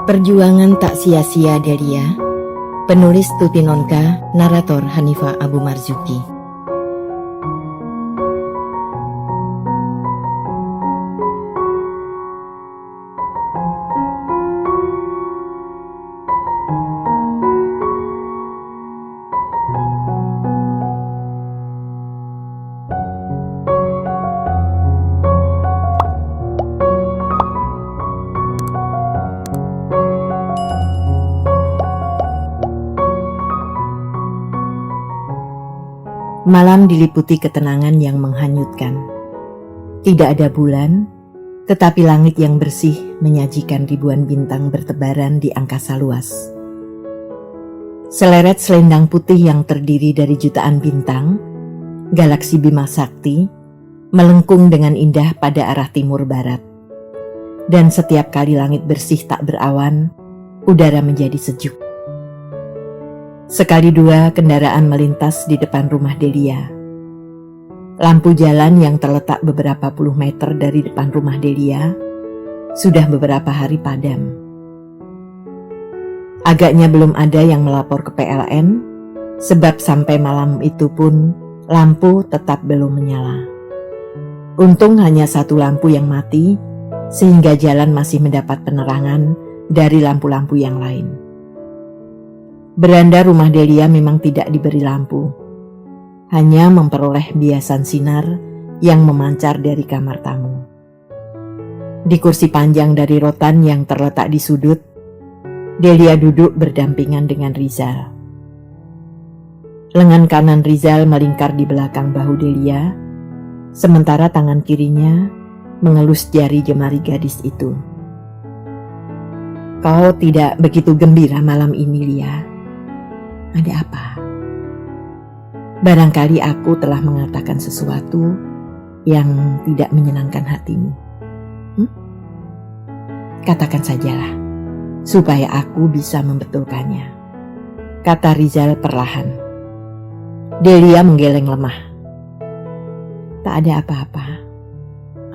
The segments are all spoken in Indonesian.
Perjuangan tak sia-sia Delia. Penulis Tuti Nonka, narator Hanifah Abu Marzuki. Malam diliputi ketenangan yang menghanyutkan. Tidak ada bulan, tetapi langit yang bersih menyajikan ribuan bintang bertebaran di angkasa luas. Seleret selendang putih yang terdiri dari jutaan bintang, galaksi Bima Sakti, melengkung dengan indah pada arah timur barat. Dan setiap kali langit bersih tak berawan, udara menjadi sejuk. Sekali dua kendaraan melintas di depan rumah Delia. Lampu jalan yang terletak beberapa puluh meter dari depan rumah Delia sudah beberapa hari padam. Agaknya belum ada yang melapor ke PLN, sebab sampai malam itu pun lampu tetap belum menyala. Untung hanya satu lampu yang mati, sehingga jalan masih mendapat penerangan dari lampu-lampu yang lain. Beranda rumah Delia memang tidak diberi lampu, hanya memperoleh biasan sinar yang memancar dari kamar tamu. Di kursi panjang dari rotan yang terletak di sudut, Delia duduk berdampingan dengan Rizal. Lengan kanan Rizal melingkar di belakang bahu Delia, sementara tangan kirinya mengelus jari jemari gadis itu. "Kau tidak begitu gembira malam ini, Lia. Ada apa? Barangkali aku telah mengatakan sesuatu yang tidak menyenangkan hatimu. Katakan sajalah, supaya aku bisa membetulkannya," kata Rizal perlahan. Delia menggeleng lemah. "Tak ada apa-apa.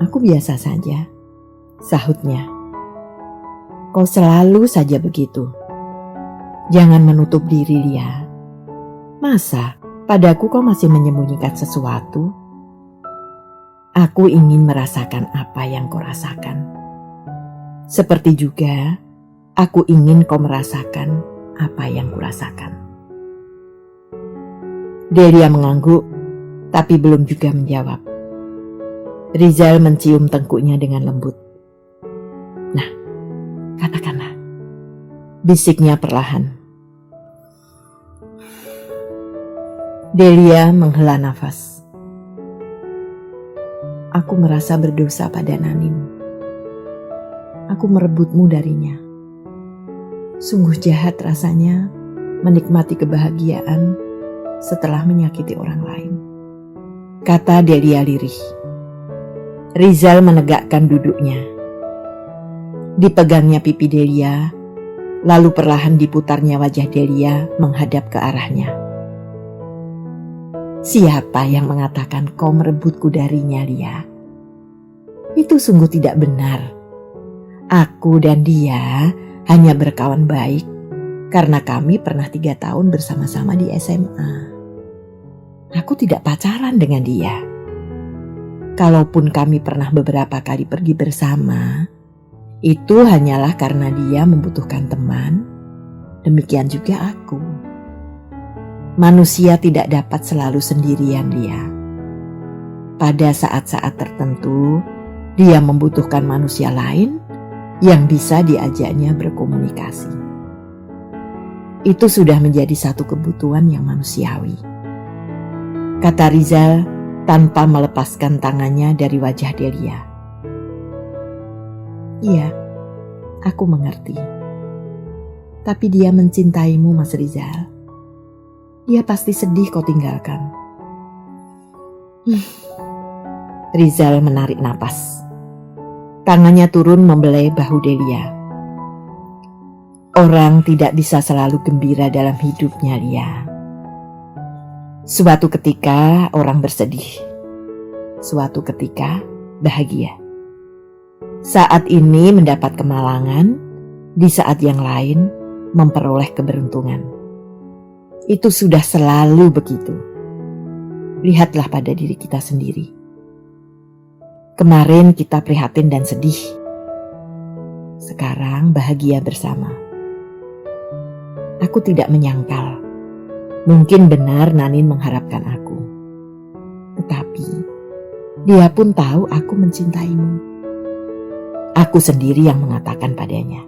Aku biasa saja," sahutnya. "Kau selalu saja begitu. Jangan menutup diri, Lia. Masa padaku kau masih menyembunyikan sesuatu? Aku ingin merasakan apa yang kau rasakan. Seperti juga aku ingin kau merasakan apa yang kurasakan." Delia mengangguk, tapi belum juga menjawab. Rizal mencium tengkuknya dengan lembut. "Nah, katakanlah," bisiknya perlahan. Delia menghela nafas. "Aku merasa berdosa pada Nanin. Aku merebutmu darinya. Sungguh jahat rasanya menikmati kebahagiaan setelah menyakiti orang lain," kata Delia lirih. Rizal menegakkan duduknya. Dipegangnya pipi Delia, lalu perlahan diputarnya wajah Delia menghadap ke arahnya. "Siapa yang mengatakan kau merebutku darinya, Lia? Itu sungguh tidak benar. Aku dan dia hanya berkawan baik karena kami pernah 3 tahun bersama-sama di SMA. Aku tidak pacaran dengan dia. Kalaupun kami pernah beberapa kali pergi bersama, itu hanyalah karena dia membutuhkan teman. Demikian juga aku. Manusia tidak dapat selalu sendirian, Lia. Pada saat-saat tertentu, dia membutuhkan manusia lain yang bisa diajaknya berkomunikasi. Itu sudah menjadi satu kebutuhan yang manusiawi," kata Rizal tanpa melepaskan tangannya dari wajah Delia. "Iya, aku mengerti. Tapi dia mencintaimu, Mas Rizal. Dia pasti sedih kau tinggalkan." Rizal menarik napas. Tangannya turun membelai bahu Delia. "Orang tidak bisa selalu gembira dalam hidupnya, Lia. Suatu ketika orang bersedih, suatu ketika bahagia. Saat ini mendapat kemalangan, di saat yang lain memperoleh keberuntungan. Itu sudah selalu begitu. Lihatlah pada diri kita sendiri. Kemarin kita prihatin dan sedih. Sekarang bahagia bersama. Aku tidak menyangkal. Mungkin benar Nanin mengharapkan aku. Tetapi dia pun tahu aku mencintaimu. Aku sendiri yang mengatakan padanya.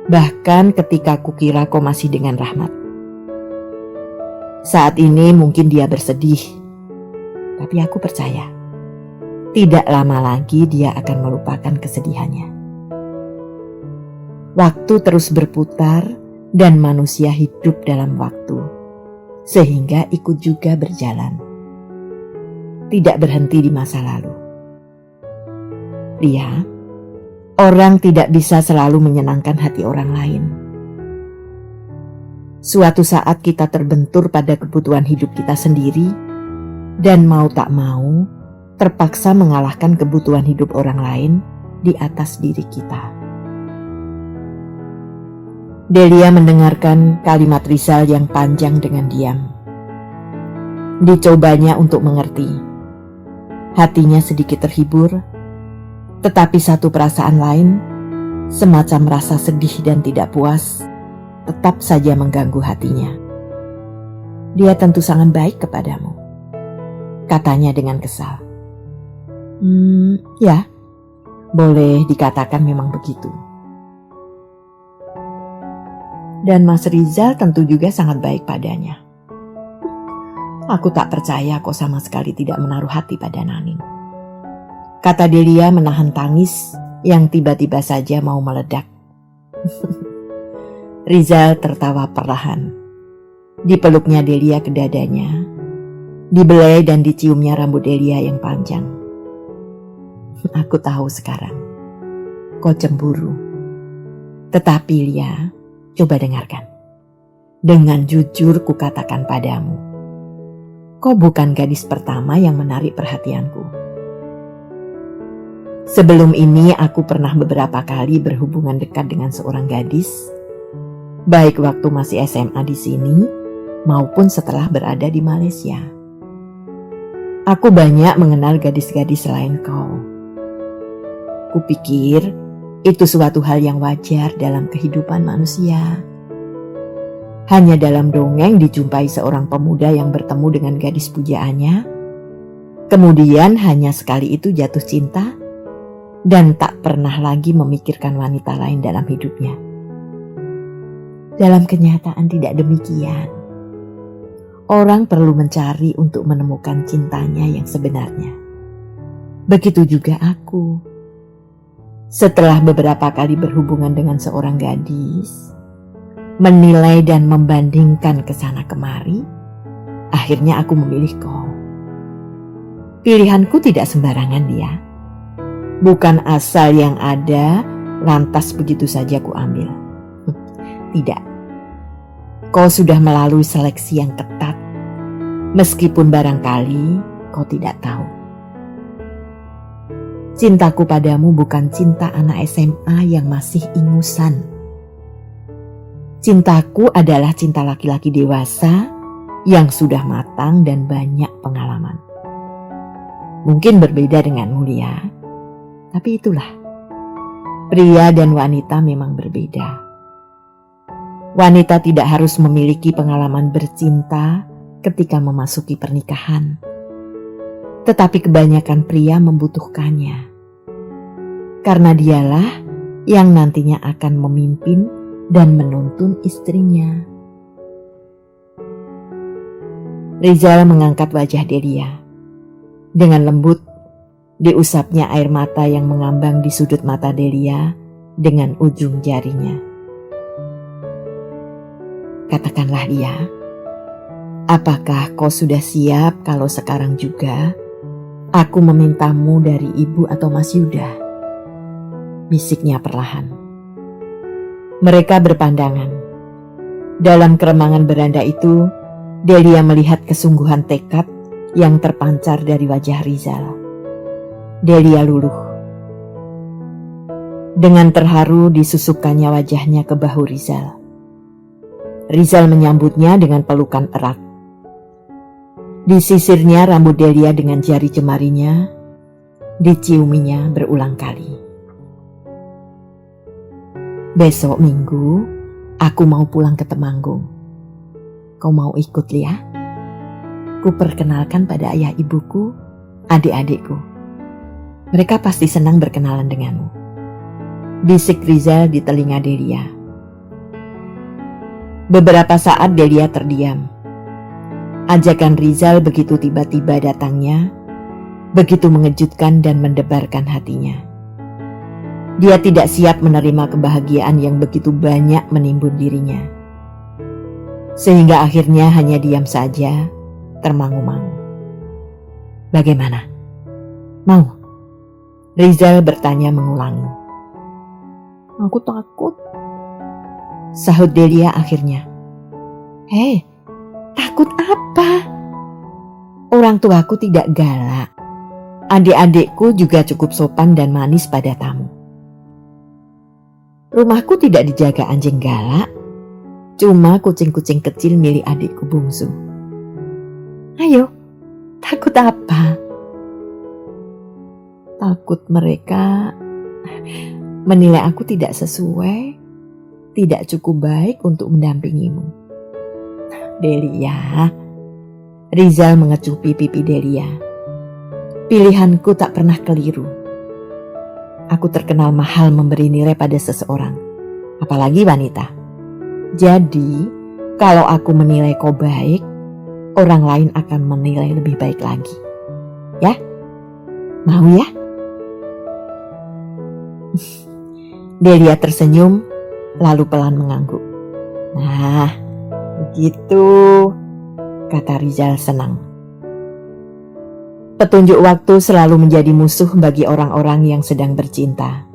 Bahkan ketika aku kira kau masih dengan Rahmat. Saat ini mungkin dia bersedih. Tapi aku percaya. Tidak lama lagi dia akan melupakan kesedihannya. Waktu terus berputar dan manusia hidup dalam waktu. Sehingga ikut juga berjalan. Tidak berhenti di masa lalu. Lia, orang tidak bisa selalu menyenangkan hati orang lain. Suatu saat kita terbentur pada kebutuhan hidup kita sendiri dan mau tak mau terpaksa mengalahkan kebutuhan hidup orang lain di atas diri kita. Delia mendengarkan kalimat Rizal yang panjang dengan diam. Dicobanya untuk mengerti. Hatinya sedikit terhibur, tetapi satu perasaan lain, semacam rasa sedih dan tidak puas, tetap saja mengganggu hatinya. Dia tentu sangat baik kepadamu, katanya dengan kesal. Ya, boleh dikatakan memang begitu. Dan Mas Rizal tentu juga sangat baik padanya. Aku tak percaya kau sama sekali tidak menaruh hati pada Nanin, kata Delia menahan tangis yang tiba-tiba saja mau meledak. Rizal tertawa perlahan. Dipeluknya Delia ke dadanya, dibelai dan diciumnya rambut Delia yang panjang. Aku tahu sekarang, kau cemburu. Tetapi Lia, coba dengarkan. Dengan jujur kukatakan padamu, kau bukan gadis pertama yang menarik perhatianku. Sebelum ini aku pernah beberapa kali berhubungan dekat dengan seorang gadis, baik waktu masih SMA di sini maupun setelah berada di Malaysia. Aku banyak mengenal gadis-gadis selain kau. Kupikir itu suatu hal yang wajar dalam kehidupan manusia. Hanya dalam dongeng dijumpai seorang pemuda yang bertemu dengan gadis pujaannya, kemudian hanya sekali itu jatuh cinta dan tak pernah lagi memikirkan wanita lain dalam hidupnya. Dalam kenyataan tidak demikian. Orang perlu mencari untuk menemukan cintanya yang sebenarnya. Begitu juga aku. Setelah beberapa kali berhubungan dengan seorang gadis, menilai dan membandingkan ke sana kemari, akhirnya aku memilih kau. Pilihanku tidak sembarangan dia. Bukan asal yang ada, lantas begitu saja ku ambil. Tidak. Kau sudah melalui seleksi yang ketat, meskipun barangkali kau tidak tahu. Cintaku padamu bukan cinta anak SMA yang masih ingusan. Cintaku adalah cinta laki-laki dewasa yang sudah matang dan banyak pengalaman. Mungkin berbeda denganmu, Lia, tapi itulah. Pria dan wanita memang berbeda. Wanita tidak harus memiliki pengalaman bercinta ketika memasuki pernikahan. Tetapi kebanyakan pria membutuhkannya. Karena dialah yang nantinya akan memimpin dan menuntun istrinya. Rizal mengangkat wajah Delia. Dengan lembut, diusapnya air mata yang mengambang di sudut mata Delia dengan ujung jarinya. Katakanlah Lia, apakah kau sudah siap kalau sekarang juga aku memintamu dari ibu atau Mas Yuda? Bisiknya perlahan. Mereka berpandangan. Dalam keremangan beranda itu, Delia melihat kesungguhan tekad yang terpancar dari wajah Rizal. Delia luluh. Dengan terharu disusupkannya wajahnya ke bahu Rizal. Rizal menyambutnya dengan pelukan erat. Disisirnya rambut Delia dengan jari jemarinya, diciuminya berulang kali. Besok Minggu, aku mau pulang ke Temanggung. Kau mau ikut, Lia? Ku perkenalkan pada ayah ibuku, adik-adikku. Mereka pasti senang berkenalan denganmu. Bisik Rizal di telinga Delia. Beberapa saat Delia terdiam. Ajakan Rizal begitu tiba-tiba datangnya, begitu mengejutkan dan mendebarkan hatinya. Dia tidak siap menerima kebahagiaan yang begitu banyak menimbun dirinya. Sehingga akhirnya hanya diam saja, termangu-mangu. Bagaimana? Mau? Rizal bertanya mengulangi. Aku takut, sahut Delia akhirnya. Hei, takut apa? Orang tuaku tidak galak. Adik-adikku juga cukup sopan dan manis pada tamu. Rumahku tidak dijaga anjing galak, cuma kucing-kucing kecil milik adikku bungsu. Ayo, takut apa? Takut mereka menilai aku tidak sesuai, tidak cukup baik untuk mendampingimu. Delia, Rizal mengecupi pipi Delia. Pilihanku tak pernah keliru. Aku terkenal mahal memberi nilai pada seseorang, apalagi wanita. Jadi, kalau aku menilai kau baik, orang lain akan menilai lebih baik lagi. Ya? Mau ya? Delia tersenyum, lalu pelan mengangguk. Nah, begitu, kata Rizal senang. Petunjuk waktu selalu menjadi musuh bagi orang-orang yang sedang bercinta.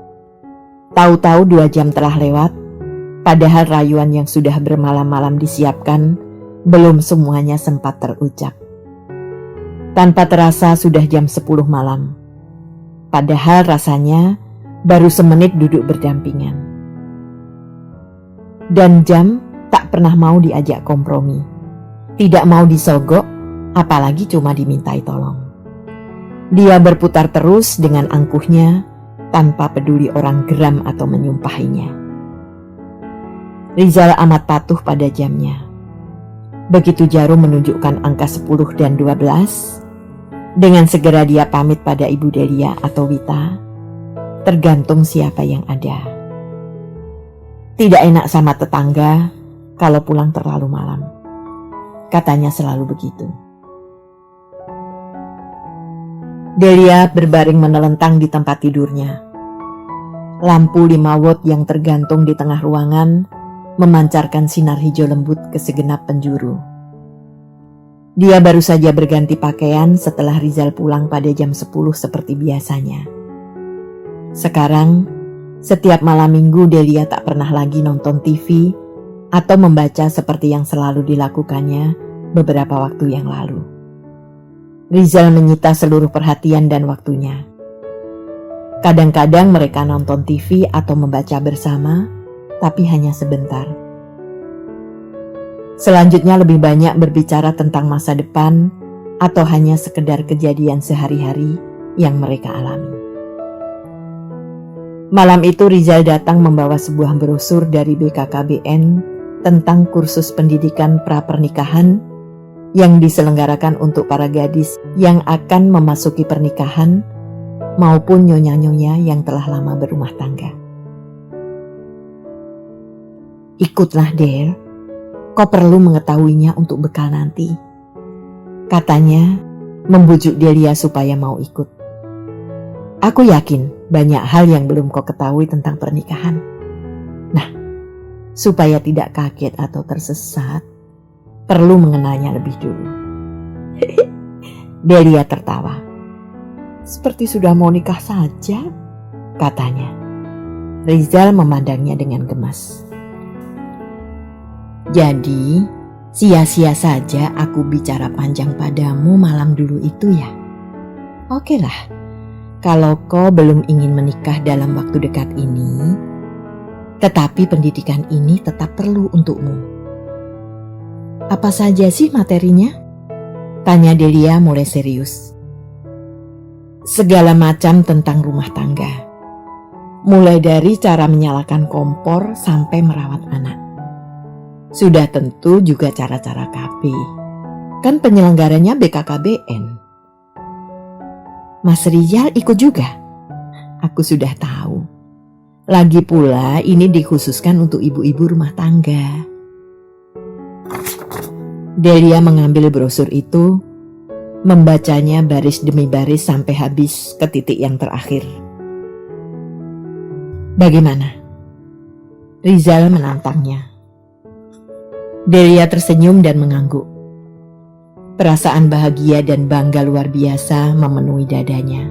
Tahu-tahu 2 jam telah lewat, padahal rayuan yang sudah bermalam-malam disiapkan belum semuanya sempat terucap. Tanpa terasa sudah jam 10 malam. Padahal rasanya baru semenit duduk berdampingan. Dan jam tak pernah mau diajak kompromi. Tidak mau disogok, apalagi cuma dimintai tolong. Dia berputar terus dengan angkuhnya tanpa peduli orang geram atau menyumpahinya. Rizal amat patuh pada jamnya. Begitu jarum menunjukkan angka 10 dan 12, dengan segera dia pamit pada Ibu Delia atau Wita, tergantung siapa yang ada. Tidak enak sama tetangga kalau pulang terlalu malam. Katanya selalu begitu. Delia berbaring menelentang di tempat tidurnya. Lampu 5 watt yang tergantung di tengah ruangan memancarkan sinar hijau lembut ke segenap penjuru. Dia baru saja berganti pakaian setelah Rizal pulang pada jam 10 seperti biasanya. Sekarang, setiap malam minggu Delia tak pernah lagi nonton TV atau membaca seperti yang selalu dilakukannya beberapa waktu yang lalu. Rizal menyita seluruh perhatian dan waktunya. Kadang-kadang mereka nonton TV atau membaca bersama, tapi hanya sebentar. Selanjutnya lebih banyak berbicara tentang masa depan atau hanya sekedar kejadian sehari-hari yang mereka alami. Malam itu Rizal datang membawa sebuah brosur dari BKKBN tentang kursus pendidikan pra-pernikahan yang diselenggarakan untuk para gadis yang akan memasuki pernikahan maupun nyonya-nyonya yang telah lama berumah tangga. Ikutlah Del, kau perlu mengetahuinya untuk bekal nanti. Katanya membujuk Delia supaya mau ikut. Aku yakin banyak hal yang belum kau ketahui tentang pernikahan. Nah, supaya tidak kaget atau tersesat, perlu mengenalnya lebih dulu. Delia tertawa. Seperti sudah mau nikah saja, katanya. Rizal memandangnya dengan gemas. Jadi, sia-sia saja aku bicara panjang padamu malam dulu itu ya? Oke lah, kalau kau belum ingin menikah dalam waktu dekat ini, tetapi pendidikan ini tetap perlu untukmu. Apa saja sih materinya? Tanya Delia mulai serius. Segala macam tentang rumah tangga. Mulai dari cara menyalakan kompor sampai merawat anak. Sudah tentu juga cara-cara KB. Kan penyelenggaranya BKKBN. Mas Rizal ikut juga? Aku sudah tahu. Lagi pula ini dikhususkan untuk ibu-ibu rumah tangga. Delia mengambil brosur itu, membacanya baris demi baris sampai habis ke titik yang terakhir. Bagaimana? Rizal menantangnya. Delia tersenyum dan mengangguk. Perasaan bahagia dan bangga luar biasa memenuhi dadanya.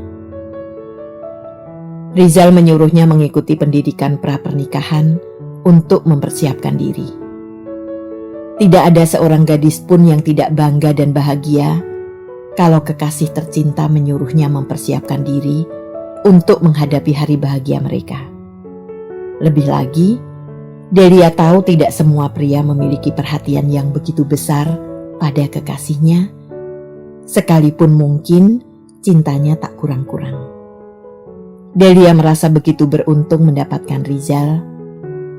Rizal menyuruhnya mengikuti pendidikan pra-pernikahan untuk mempersiapkan diri. Tidak ada seorang gadis pun yang tidak bangga dan bahagia kalau kekasih tercinta menyuruhnya mempersiapkan diri untuk menghadapi hari bahagia mereka. Lebih lagi, Delia tahu tidak semua pria memiliki perhatian yang begitu besar pada kekasihnya, sekalipun mungkin cintanya tak kurang-kurang. Delia merasa begitu beruntung mendapatkan Rizal,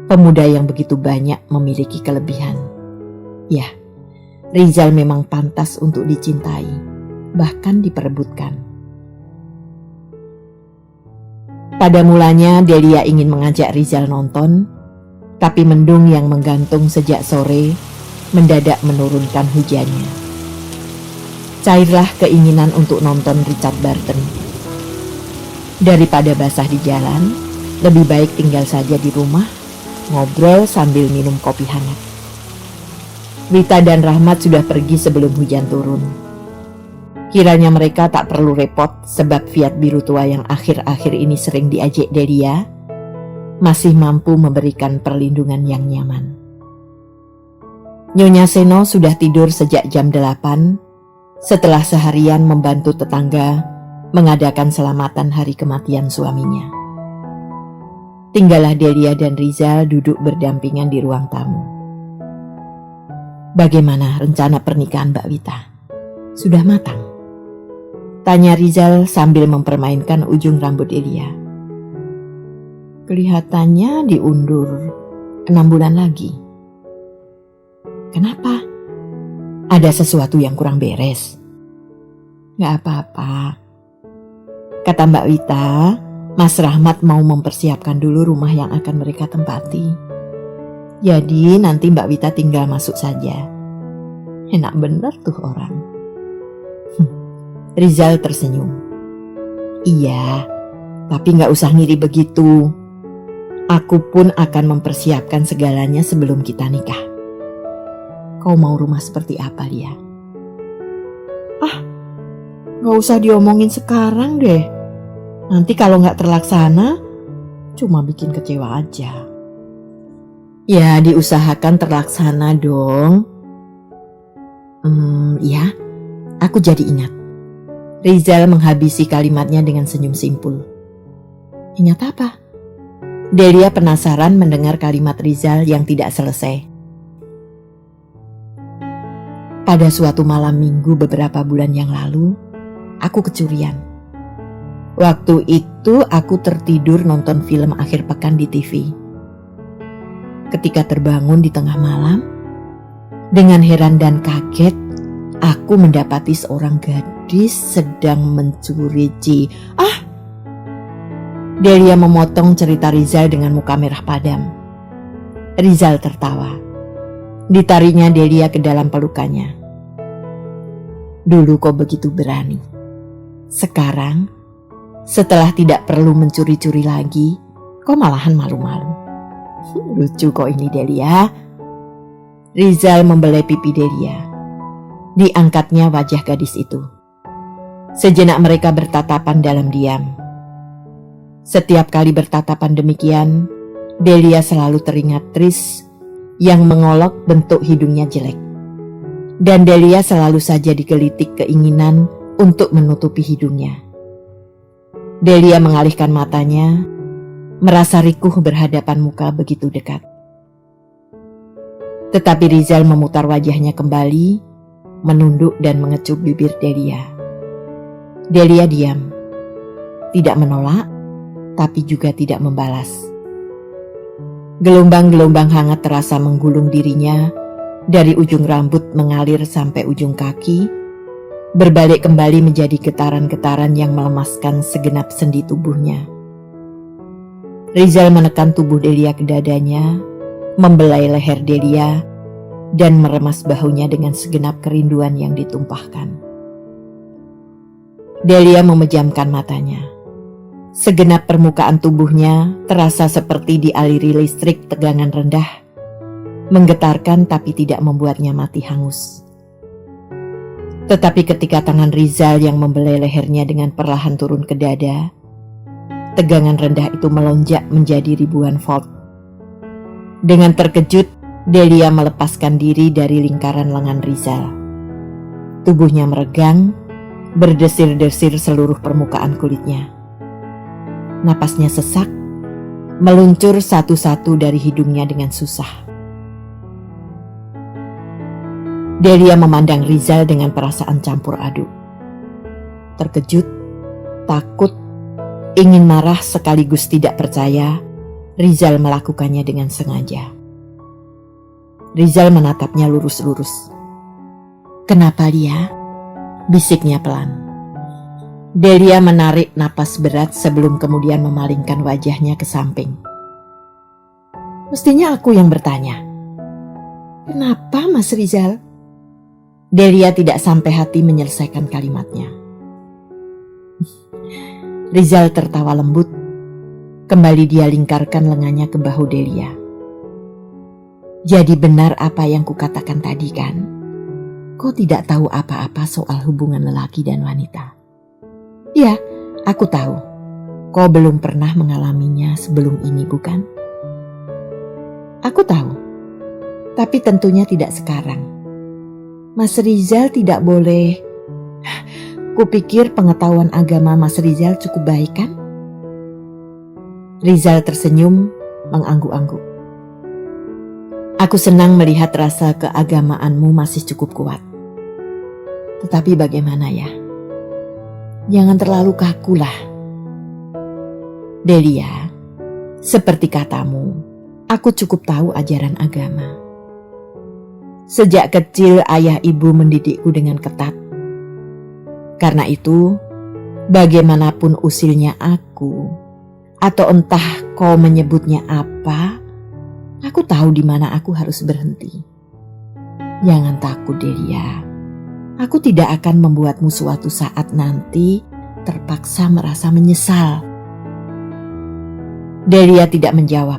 pemuda yang begitu banyak memiliki kelebihan. Ya, Rizal memang pantas untuk dicintai, bahkan diperebutkan. Pada mulanya Delia ingin mengajak Rizal nonton, tapi mendung yang menggantung sejak sore mendadak menurunkan hujannya. Cairlah keinginan untuk nonton Richard Burton. Daripada basah di jalan, lebih baik tinggal saja di rumah, ngobrol sambil minum kopi hangat. Wita dan Rahmat sudah pergi sebelum hujan turun. Kiranya mereka tak perlu repot sebab Fiat biru tua yang akhir-akhir ini sering diajak Delia masih mampu memberikan perlindungan yang nyaman. Nyonya Seno sudah tidur sejak jam 8 setelah seharian membantu tetangga mengadakan selamatan hari kematian suaminya. Tinggallah Delia dan Rizal duduk berdampingan di ruang tamu. Bagaimana rencana pernikahan Mbak Wita? Sudah matang? Tanya Rizal sambil mempermainkan ujung rambut Delia. Kelihatannya diundur 6 bulan lagi. Kenapa? Ada sesuatu yang kurang beres? Gak apa-apa. Kata Mbak Wita, Mas Rahmat mau mempersiapkan dulu rumah yang akan mereka tempati. Jadi nanti Mbak Wita tinggal masuk saja. Enak bener tuh orang. Rizal tersenyum. Iya, tapi gak usah ngiri begitu. Aku pun akan mempersiapkan segalanya sebelum kita nikah. Kau mau rumah seperti apa, Lia? Gak usah diomongin sekarang deh. Nanti kalau gak terlaksana, cuma bikin kecewa aja. Ya, diusahakan terlaksana dong. Ya, aku jadi ingat. Rizal menghabisi kalimatnya dengan senyum simpul. Ingat apa? Delia penasaran mendengar kalimat Rizal yang tidak selesai. Pada suatu malam minggu beberapa bulan yang lalu, aku kecurian. Waktu itu aku tertidur nonton film akhir pekan di TV. Ketika terbangun di tengah malam, dengan heran dan kaget, aku mendapati seorang gadis sedang mencuri Delia memotong cerita Rizal dengan muka merah padam. Rizal tertawa. Ditariknya Delia ke dalam pelukannya. Dulu kau begitu berani. Sekarang, setelah tidak perlu mencuri-curi lagi, kau malahan malu-malu. Lucu kok ini Delia. Rizal membelai pipi Delia. Diangkatnya wajah gadis itu. Sejenak mereka bertatapan dalam diam. Setiap kali bertatapan demikian, Delia selalu teringat Tris yang mengolok bentuk hidungnya jelek. Dan Delia selalu saja digelitik keinginan untuk menutupi hidungnya. Delia mengalihkan matanya, merasa rikuh berhadapan muka begitu dekat. Tetapi Rizal memutar wajahnya kembali, menunduk dan mengecup bibir Delia. Delia diam, tidak menolak, tapi juga tidak membalas. Gelombang-gelombang hangat terasa menggulung dirinya, dari ujung rambut mengalir sampai ujung kaki, berbalik kembali menjadi getaran-getaran yang melemaskan segenap sendi tubuhnya. Rizal menekan tubuh Delia ke dadanya, membelai leher Delia, dan meremas bahunya dengan segenap kerinduan yang ditumpahkan. Delia memejamkan matanya. Segenap permukaan tubuhnya terasa seperti dialiri listrik tegangan rendah, menggetarkan tapi tidak membuatnya mati hangus. Tetapi ketika tangan Rizal yang membelai lehernya dengan perlahan turun ke dada, tegangan rendah itu melonjak menjadi ribuan volt. Dengan terkejut, Delia melepaskan diri dari lingkaran lengan Rizal. Tubuhnya meregang, berdesir-desir seluruh permukaan kulitnya. Napasnya sesak, meluncur satu-satu dari hidungnya dengan susah. Delia memandang Rizal dengan perasaan campur aduk. Terkejut, takut, ingin marah sekaligus tidak percaya, Rizal melakukannya dengan sengaja. Rizal menatapnya lurus-lurus. "Kenapa dia?" bisiknya pelan. Delia menarik napas berat sebelum kemudian memalingkan wajahnya ke samping. "Mestinya aku yang bertanya. Kenapa Mas Rizal?" Delia tidak sampai hati menyelesaikan kalimatnya. Rizal tertawa lembut. Kembali dia lingkarkan lengannya ke bahu Delia. "Jadi benar apa yang kukatakan tadi kan? Kau tidak tahu apa-apa soal hubungan lelaki dan wanita." "Ya, aku tahu. Kau belum pernah mengalaminya sebelum ini, bukan?" "Aku tahu. Tapi tentunya tidak sekarang. Mas Rizal tidak boleh..." "Kupikir pengetahuan agama Mas Rizal cukup baik kan?" Rizal tersenyum, mengangguk-angguk. "Aku senang melihat rasa keagamaanmu masih cukup kuat. Tetapi bagaimana ya? Jangan terlalu kaku lah. Delia, seperti katamu, aku cukup tahu ajaran agama. Sejak kecil ayah ibu mendidikku dengan ketat. Karena itu, bagaimanapun usilnya aku, atau entah kau menyebutnya apa, aku tahu di mana aku harus berhenti. Jangan takut, Delia. Aku tidak akan membuatmu suatu saat nanti terpaksa merasa menyesal." Delia tidak menjawab.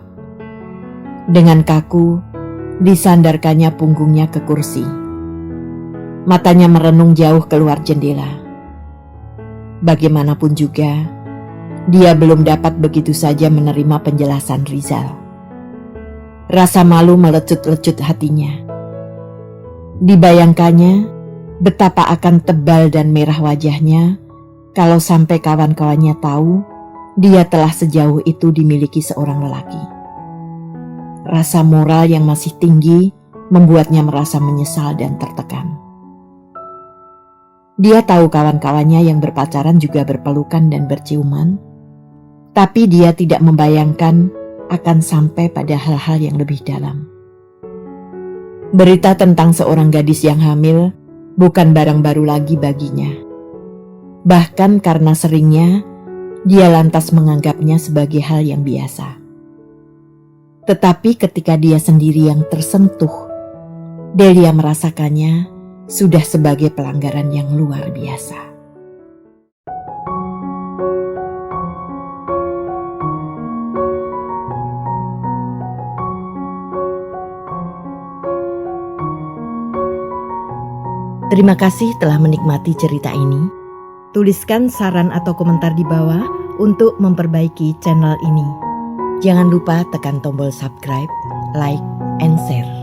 Dengan kaku, disandarkannya punggungnya ke kursi. Matanya merenung jauh keluar jendela. Bagaimanapun juga, dia belum dapat begitu saja menerima penjelasan Rizal. Rasa malu melecut-lecut hatinya. Dibayangkannya betapa akan tebal dan merah wajahnya kalau sampai kawan-kawannya tahu dia telah sejauh itu dimiliki seorang lelaki. Rasa moral yang masih tinggi membuatnya merasa menyesal dan tertekan. Dia tahu kawan-kawannya yang berpacaran juga berpelukan dan berciuman, tapi dia tidak membayangkan akan sampai pada hal-hal yang lebih dalam. Berita tentang seorang gadis yang hamil bukan barang baru lagi baginya. Bahkan karena seringnya, dia lantas menganggapnya sebagai hal yang biasa. Tetapi ketika dia sendiri yang tersentuh, Delia merasakannya sudah sebagai pelanggaran yang luar biasa. Terima kasih telah menikmati cerita ini. Tuliskan saran atau komentar di bawah untuk memperbaiki channel ini. Jangan lupa tekan tombol subscribe, like, and share.